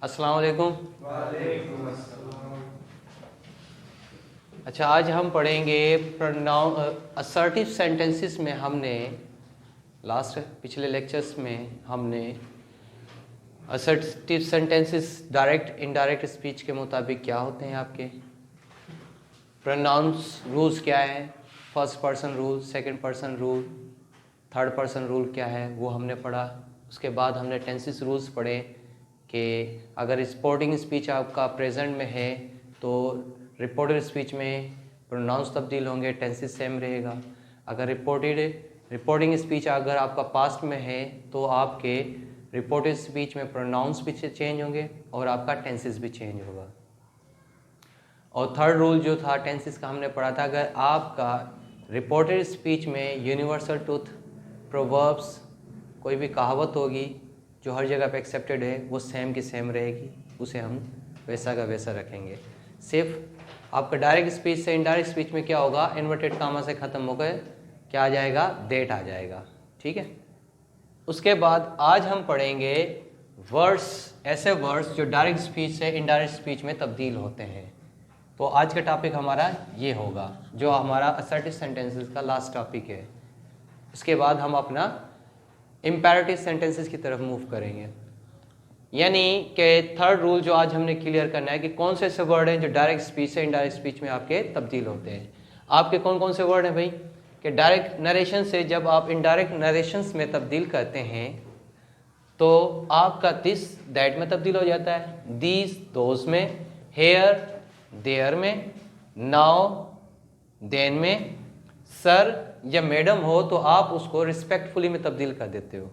अस्सलाम वालेकुम। वालेकुम अस्सलाम। अच्छा, आज हम पढ़ेंगे असर्टिव सेंटेंसेस में हमने पिछले लेक्चर्स में हमने assertive sentences direct indirect speech के मुताबिक क्या होते हैं, आपके प्रोनाउंस रूल्स क्या है, first person rule, second person rule, third person rule क्या है, वो हमने पढ़ा। उसके बाद हमने टेंसेस रूल्स पढ़े कि अगर रिपोर्टिंग स्पीच आपका प्रेजेंट में है तो रिपोर्टेड स्पीच में प्रोनाउंस तब्दील होंगे, टेंसेस सेम रहेगा। अगर रिपोर्टिंग स्पीच अगर आपका पास्ट में है तो आपके रिपोर्टेड स्पीच में प्रोनाउंस भी चेंज होंगे और आपका टेंसेस भी चेंज होगा। और थर्ड रूल जो था टेंसेस का हमने पढ़ा था, अगर आपका रिपोर्टेड स्पीच में यूनिवर्सल ट्रूथ, प्रोवर्ब्स, कोई भी कहावत होगी जो हर जगह पे एक्सेप्टेड है, वो सेम की सेम रहेगी, उसे हम वैसा का वैसा रखेंगे। सिर्फ आपका डायरेक्ट स्पीच से इनडायरेक्ट स्पीच में क्या होगा, इन्वर्टेड कामा से ख़त्म होकर क्या आ जाएगा, डेट आ जाएगा। ठीक है। उसके बाद आज हम पढ़ेंगे वर्ड्स, ऐसे वर्ड्स जो डायरेक्ट स्पीच से इनडायरेक्ट स्पीच में तब्दील होते हैं। तो आज का टॉपिक हमारा ये होगा, जो हमारा असर्टिव सेंटेंसेस का लास्ट टॉपिक है। इसके बाद हम अपना इम्पेरेटिव सेंटेंसेस की तरफ मूव करेंगे। यानी कि थर्ड रूल जो आज हमने क्लियर करना है कि कौन से ऐसे वर्ड हैं जो डायरेक्ट स्पीच से इनडायरेक्ट स्पीच में आपके तब्दील होते हैं। आपके कौन कौन से वर्ड हैं भाई, कि डायरेक्ट नरेशन से जब आप इनडायरेक्ट नरेशंस में तब्दील करते हैं तो आपका दिस दैट में तब्दील हो जाता है, दीज दोज में, हेयर देयर में, नाउ देन में, सर या मैडम हो तो आप उसको रिस्पेक्टफुली में तब्दील कर देते हो,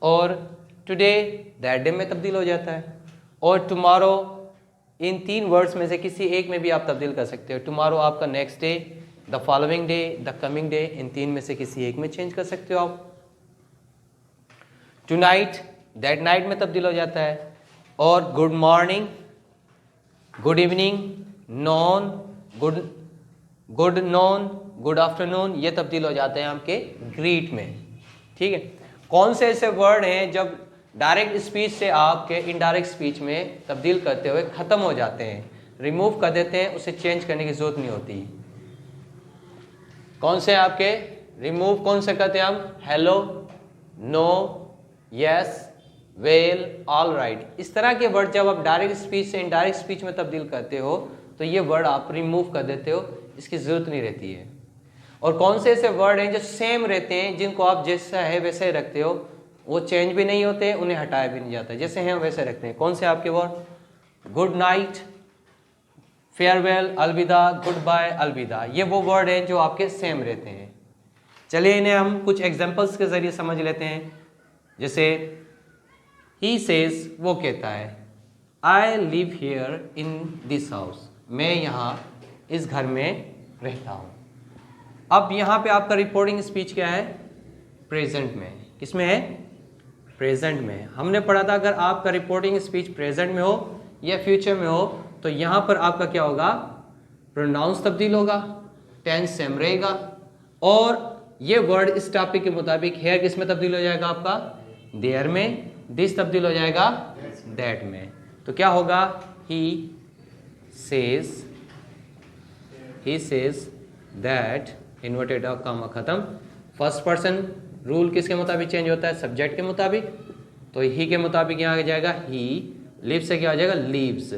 और टुडे दैट डे में तब्दील हो जाता है, और टुमारो, इन तीन वर्ड्स में से किसी एक में भी आप तब्दील कर सकते हो। टुमारो आपका next day, the following day, the coming day, इन तीन में से किसी एक में चेंज कर सकते हो आप। टुनाइट दैट नाइट में तब्दील हो जाता है, और good morning, good evening, non, good non, good afternoon, ये तब्दील हो जाते हैं आपके ग्रीट में। ठीक है। कौन से ऐसे वर्ड हैं जब डायरेक्ट स्पीच से आपके इनडायरेक्ट स्पीच में तब्दील करते हुए ख़त्म हो जाते हैं, रिमूव कर देते हैं, उसे चेंज करने की ज़रूरत नहीं होती। कौन से आपके रिमूव कौन से करते हैं हम, hello, no, yes, well, all right, इस तरह के वर्ड जब आप डायरेक्ट स्पीच से इनडायरेक्ट स्पीच में तब्दील करते हो तो ये वर्ड आप रिमूव कर देते हो, इसकी ज़रूरत नहीं रहती है। और कौन से ऐसे वर्ड हैं जो सेम रहते हैं, जिनको आप जैसा है वैसे ही रखते हो, वो चेंज भी नहीं होते, उन्हें हटाया भी नहीं जाता, जैसे हैं वैसे रखते हैं। कौन से आपके वर्ड, गुड नाइट, फेयरवेल, अलविदा, गुड बाय, अलविदा, ये वो वर्ड हैं जो आपके सेम रहते हैं। चलिए इन्हें हम कुछ एग्जाम्पल्स के ज़रिए समझ लेते हैं। जैसे ही सेज, वो कहता है, I live here in this house, मैं यहाँ इस घर में रहता हूँ। अब यहाँ पे आपका रिपोर्टिंग स्पीच क्या है, प्रेजेंट में। किसमें है, प्रेजेंट में। हमने पढ़ा था अगर आपका रिपोर्टिंग स्पीच प्रेजेंट में हो या फ्यूचर में हो तो यहाँ पर आपका क्या होगा, प्रोनाउंस तब्दील होगा, टेंस सेम रहेगा, और ये वर्ड इस टॉपिक के मुताबिक हेयर किस में तब्दील हो जाएगा आपका, देयर में, दिस तब्दील हो जाएगा दैट में। तो क्या होगा, he says that, inverted comma खत्म। फर्स्ट पर्सन रूल किसके मुताबिक चेंज होता है, सब्जेक्ट के मुताबिक। तो ही के मुताबिक यहाँ आ जाएगा ही, लिव से क्या हो जाएगा, लीव्स।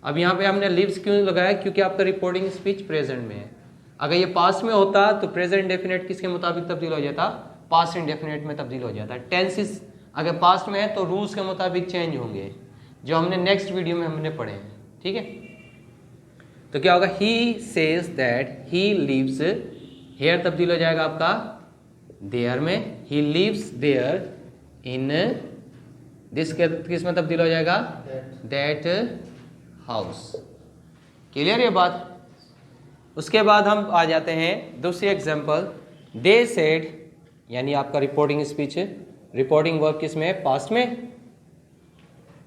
अब यहाँ पे हमने लिव्स क्यों लगाया, क्योंकि आपका रिपोर्टिंग स्पीच प्रेजेंट में है। अगर ये पास्ट में होता तो प्रेजेंट इंडेफिनिट किसके मुताबिक तब्दील हो जाता, पास्ट इंडेफिनिट में तब्दील हो जाता। टेंसेस अगर पास्ट में है तो रूल्स के मुताबिक चेंज होंगे, जो हमने नेक्स्ट वीडियो में हमने पढ़े हैं। ठीक है। तो क्या होगा, he says that he lives, here तब्दील हो जाएगा आपका देयर में, he lives there in this, किस में तब्दील हो जाएगा, दैट हाउस। क्लियर ये बात। उसके बाद हम आ जाते हैं दूसरी एग्जांपल, दे सेड, यानी आपका रिपोर्टिंग स्पीच, रिपोर्टिंग वर्ब किस में है, पास्ट में,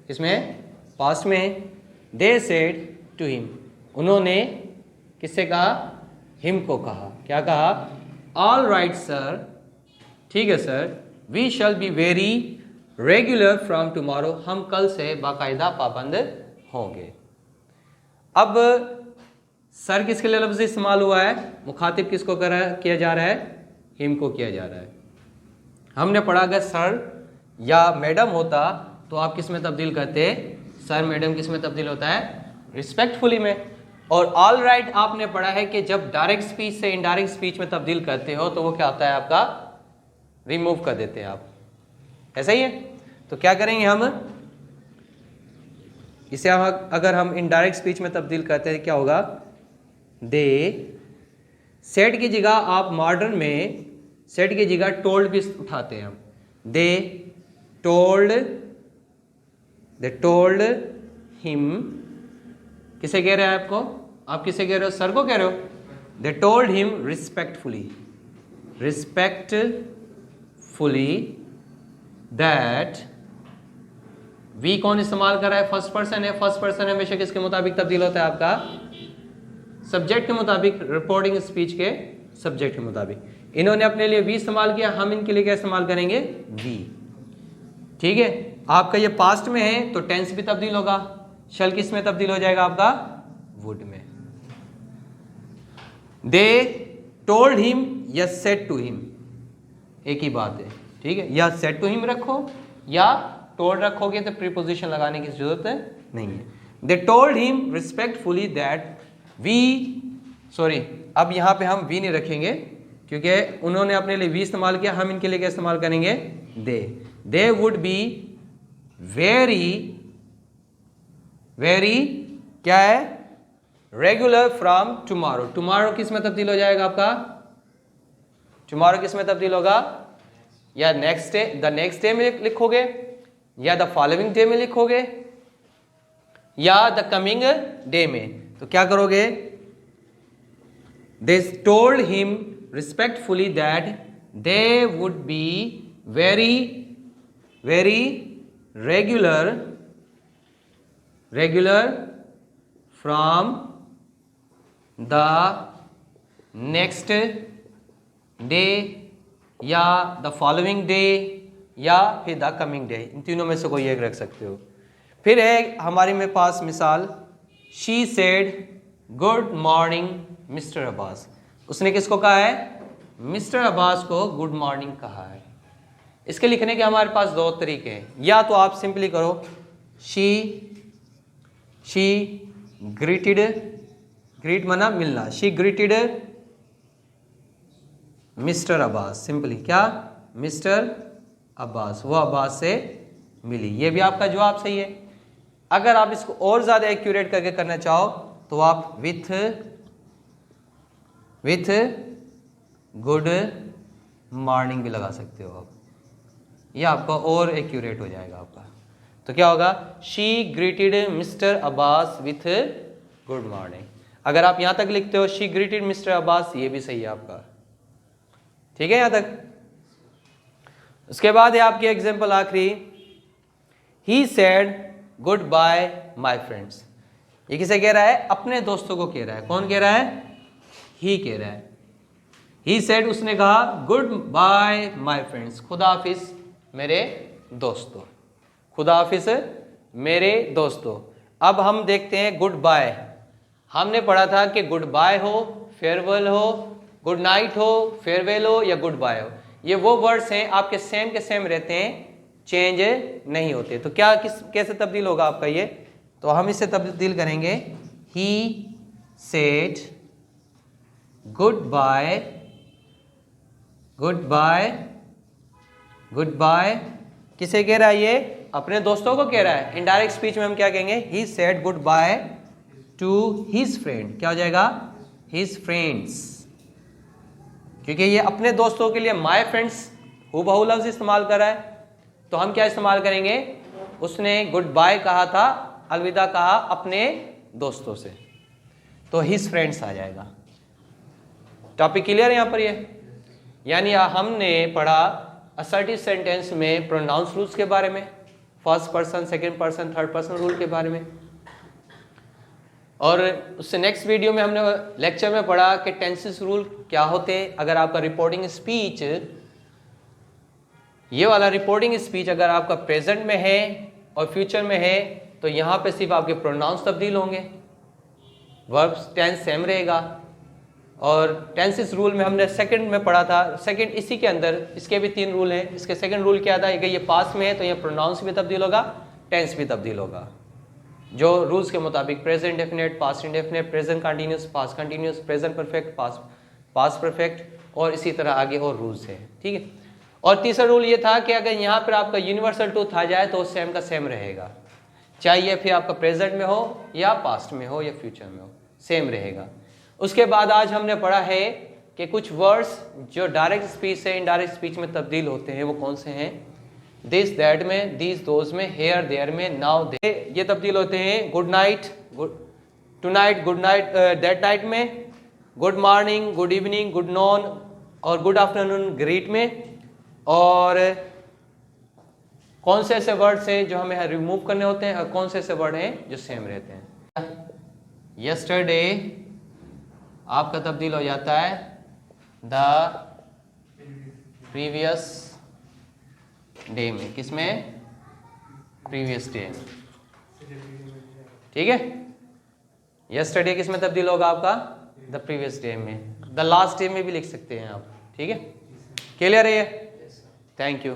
किसमें, पास्ट में। दे सेड टू हिम, उन्होंने किससे कहा, हिम को कहा। क्या कहा, ऑल राइट सर, ठीक है sir, we shall be very regular from tomorrow, हम कल से बाकायदा पाबंद होंगे। अब सर किसके लिए लफ्ज़ इस्तेमाल हुआ है, मुखातिब किसको किया जा रहा है, हिम को किया जा रहा है। हमने पढ़ा अगर सर या मैडम होता तो आप किस में तब्दील करते, सर मैडम किस में तब्दील होता है, रिस्पेक्टफुली में। और ऑल राइट आपने पढ़ा है कि जब डायरेक्ट स्पीच से इनडायरेक्ट स्पीच में तब्दील करते हो तो वो क्या होता है, आपका रिमूव कर देते हैं आप, ऐसा ही है। तो क्या करेंगे हम इसे, अगर हम इनडायरेक्ट स्पीच में तब्दील करते हैं क्या होगा, दे सेड की जगह आप मॉडर्न में सेड की जगह टोल्ड भी उठाते हैं हम। दे टोल्ड हिम, किसे कह रहे हैं आपको, आप किसे कह रहे हो, सर को कह रहे हो। They told him respectfully that, we कौन इस्तेमाल कर रहा है, फर्स्ट पर्सन है। फर्स्ट पर्सन हमेशा किसके मुताबिक तब्दील होता है, आपका सब्जेक्ट के मुताबिक, रिपोर्टिंग स्पीच के सब्जेक्ट के मुताबिक। इन्होंने अपने लिए वी इस्तेमाल किया, हम इनके लिए क्या इस्तेमाल करेंगे, वी। ठीक है, आपका ये पास्ट में है तो टेंस भी तब्दील होगा, शल किस में तब्दील हो जाएगा, आपका वुड में। दे टोल्ड हिम या सेड टू हिम, एक ही बात है। ठीक है, या सेड टू हिम रखो या टोल्ड रखोगे तो प्रीपोजिशन लगाने की जरूरत नहीं है। They told him respectfully that we, sorry अब यहां पे हम वी नहीं रखेंगे क्योंकि उन्होंने अपने लिए वी इस्तेमाल किया, हम इनके लिए क्या इस्तेमाल करेंगे, दे वुड बी वेरी क्या है, रेगुलर फ्रॉम टुमारो। टुमारो किस में तब्दील हो जाएगा आपका, टुमारो किस में तब्दील होगा, या next day, the next day में लिखोगे, या द फॉलोइंग डे में लिखोगे, या द कमिंग डे में। तो क्या करोगे, दे told him respectfully that they would be very regular from the next day या द फॉलोइंग डे या फिर द कमिंग डे, इन तीनों में से कोई एक रख सकते हो। फिर है हमारे में पास मिसाल, she said good morning mister Abbas. उसने किसको कहा है, मिस्टर अब्बास को गुड मॉर्निंग कहा है। इसके लिखने के हमारे पास दो तरीके हैं, या तो आप सिंपली करो शी ग्रीटेड, ग्रीट मना मिलना, she greeted mister Abbas, simply क्या, मिस्टर अब्बास, वो अब्बास से मिली, ये भी आपका जवाब सही है। अगर आप इसको और ज़्यादा एक्यूरेट करके करना चाहो तो आप विथ गुड मॉर्निंग भी लगा सकते हो आप, ये आपका और एक्यूरेट हो जाएगा आपका। तो क्या होगा, she greeted mister Abbas with good morning. अगर आप यहां तक लिखते हो शी ग्रीटेड मिस्टर अब्बास, ये भी सही है आपका। ठीक है यहां तक। उसके बाद है आपकी एग्जाम्पल आखिरी, ही said good bye my friends. ये किसे कह रहा है, अपने दोस्तों को कह रहा है। कौन कह रहा है, ही कह रहा है। ही सेड, उसने कहा गुड बाय माई फ्रेंड्स, खुदा हाफिज मेरे दोस्तों, खुदा हाफिज मेरे दोस्तों। अब हम देखते हैं गुड बाय। हमने पढ़ा था कि गुड बाय हो, फेयरवेल हो, गुड नाइट हो, फेयरवेल हो या गुड बाय हो, ये वो वर्ड्स हैं आपके सेम के सेम रहते हैं, चेंज नहीं होते। तो क्या कैसे तब्दील होगा आपका ये, तो हम इसे तब्दील करेंगे, he said goodbye, goodbye, goodbye किसे कह रहा है, ये अपने दोस्तों को कह रहा है। इनडायरेक्ट स्पीच में हम क्या कहेंगे, ही said good by two his friend, क्या हो जाएगा, हिज फ्रेंड्स, क्योंकि ये अपने दोस्तों के लिए माय फ्रेंड्स हूबहू लफ्ज इस्तेमाल कर रहा है। तो हम क्या इस्तेमाल करेंगे, उसने गुड बाय कहा था, अलविदा कहा अपने दोस्तों से, तो हिज फ्रेंड्स आ जाएगा। टॉपिक क्लियर है यहाँ पर ये, यानी हमने पढ़ा असर्टिव सेंटेंस में प्रोनाउंस रूल्स के बारे में, first person, second person, third person rule के बारे में। और उससे नेक्स्ट वीडियो में हमने लेक्चर में पढ़ा कि टेंसेस रूल क्या होते हैं अगर आपका रिपोर्टिंग स्पीच ये वाला रिपोर्टिंग स्पीच अगर आपका प्रेजेंट में है और फ्यूचर में है तो यहाँ पे सिर्फ आपके प्रोनाउंस तब्दील होंगे, वर्ब्स टेंस सेम रहेगा। और टेंसेस रूल में हमने सेकंड में पढ़ा था, सेकंड इसी के अंदर इसके भी 3 रूल हैं। इसके सेकंड रूल क्या था कि ये पास्ट में है तो ये प्रोनाउंस भी तब्दील होगा, टेंस भी तब्दील होगा, जो रूल्स के मुताबिक present definite, past indefinite, present continuous, past continuous, present perfect, past perfect और इसी तरह आगे और रूल्स है। ठीक है। और तीसरा रूल ये था कि अगर यहाँ पर आपका यूनिवर्सल ट्रूथ आ जाए तो सेम का सेम रहेगा, चाहे ये फिर आपका प्रेजेंट में हो या पास्ट में हो या फ्यूचर में हो, सेम रहेगा। उसके बाद आज हमने पढ़ा है कि कुछ वर्ड्स जो डायरेक्ट स्पीच से इनडायरेक्ट स्पीच में तब्दील होते हैं वो कौन से हैं। दिस दैट में, दिस दोज में, हेयर देयर में, नाउ दे, ये तब्दील होते हैं good night, tonight, good night, that night में, good morning, good evening, good noon और गुड आफ्टरनून ग्रीट में। और कौन से ऐसे वर्ड्स हैं जो हमें रिमूव करने होते हैं और कौन से ऐसे वर्ड हैं जो सेम रहते हैं। यस्टरडे आपका तब्दील हो जाता है द प्रीवियस डे में, किसमें, प्रीवियस डे में। ठीक है। यस्टरडे किस में तब्दील होगा आपका, द प्रीवियस डे में। द लास्ट डे में भी लिख सकते हैं आप। ठीक है, क्लियर है ये? Thank you.